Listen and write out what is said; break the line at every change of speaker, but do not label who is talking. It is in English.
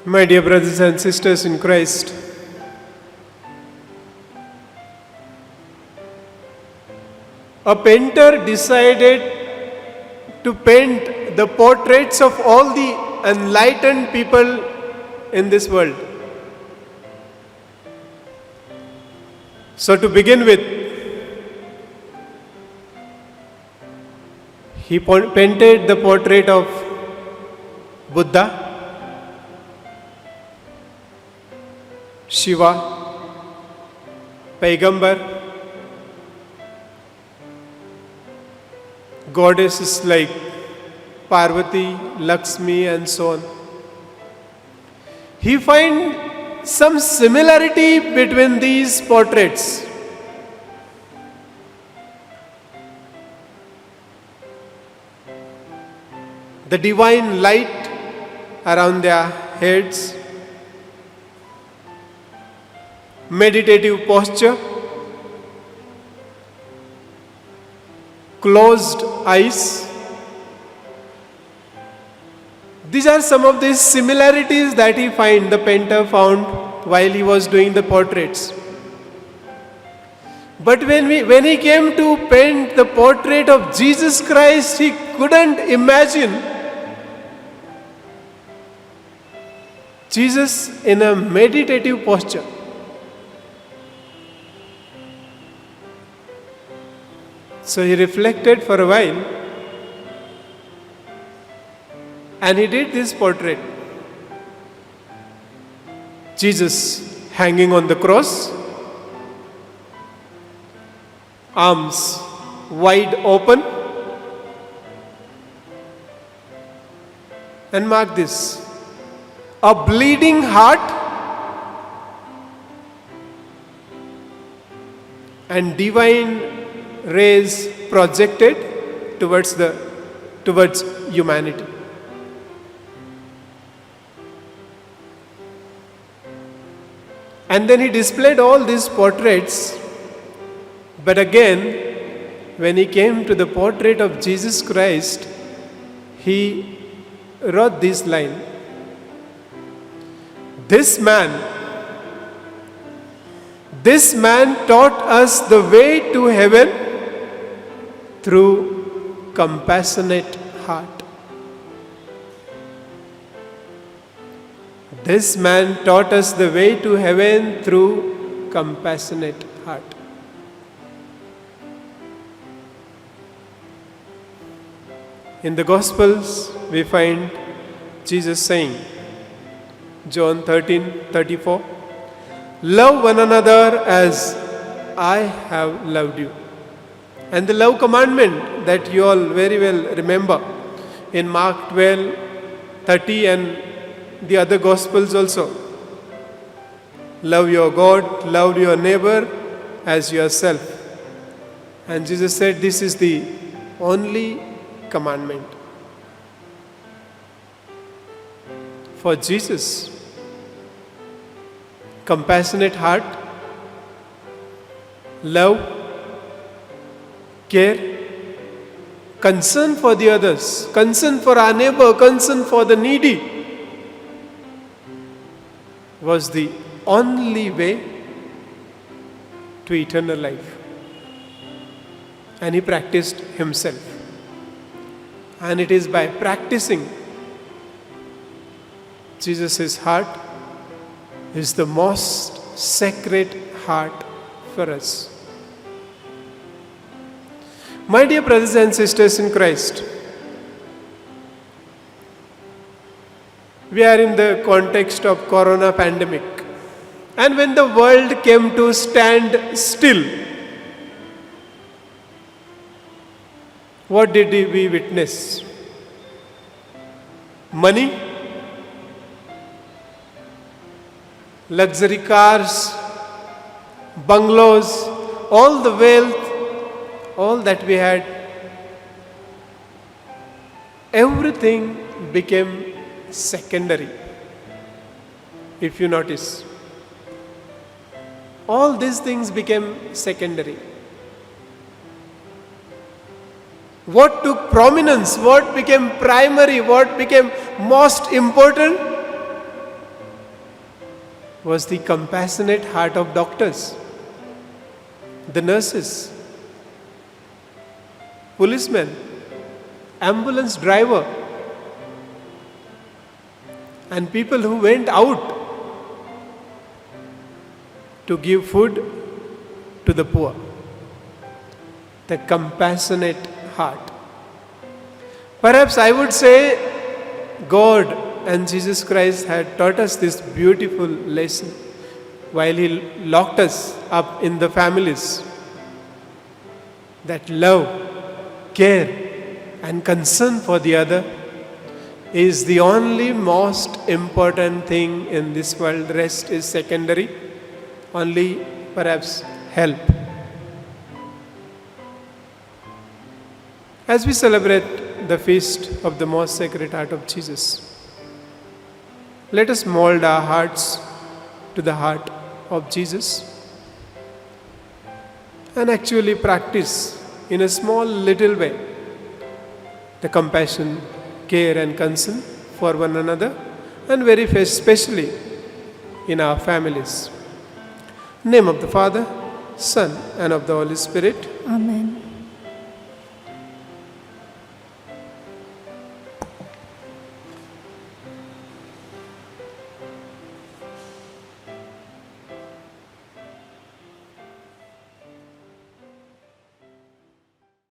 My dear brothers and sisters in Christ, a painter decided to paint the portraits of all the enlightened people in this world. So to begin with, he painted the portrait of Buddha, Shiva, Paigambar, goddesses like Parvati, Lakshmi and so on. He finds some similarity between these portraits. The divine light around their heads, meditative posture, closed eyes. These are some of the similarities that the painter found while he was doing the portraits. But when he came to paint the portrait of Jesus Christ, he couldn't imagine Jesus in a meditative posture. So he reflected for a while and he did this portrait. Jesus hanging on the cross, arms wide open, and mark this, a bleeding heart and divine rays projected towards humanity. And then he displayed all these portraits, but again, when he came to the portrait of Jesus Christ, he wrote this line: This man taught us the way to heaven through compassionate heart. This man taught us the way to heaven through compassionate heart. In the Gospels, we find Jesus saying, John 13:34, love one another as I have loved you. And the love commandment that you all very well remember in Mark 12:30 and the other Gospels also. Love your God, love your neighbor as yourself. And Jesus said this is the only commandment. For Jesus, compassionate heart, love, care, concern for the others, concern for our neighbor, concern for the needy was the only way to eternal life. And he practiced himself. And it is by practicing Jesus' heart is the most sacred heart for us. My dear brothers and sisters in Christ, we are in the context of corona pandemic. And when the world came to stand still, what did we witness? Money, luxury cars, bungalows, all the wealth, all that we had, everything became secondary. If you notice, all these things became secondary. What took prominence, what became primary, what became most important? was the compassionate heart of doctors, the nurses, policemen, ambulance driver, and people who went out to give food to the poor. The compassionate heart. Perhaps I would say God and Jesus Christ had taught us this beautiful lesson while He locked us up in the families. That love, care, and concern for the other is the only most important thing in this world. Rest is secondary. Only perhaps help. As we celebrate the feast of the most sacred heart of Jesus, let us mold our hearts to the heart of Jesus and actually practice in a small little way the compassion, care and concern for one another, and very especially in our families. In the name of the Father, Son and of the Holy Spirit.
Amen.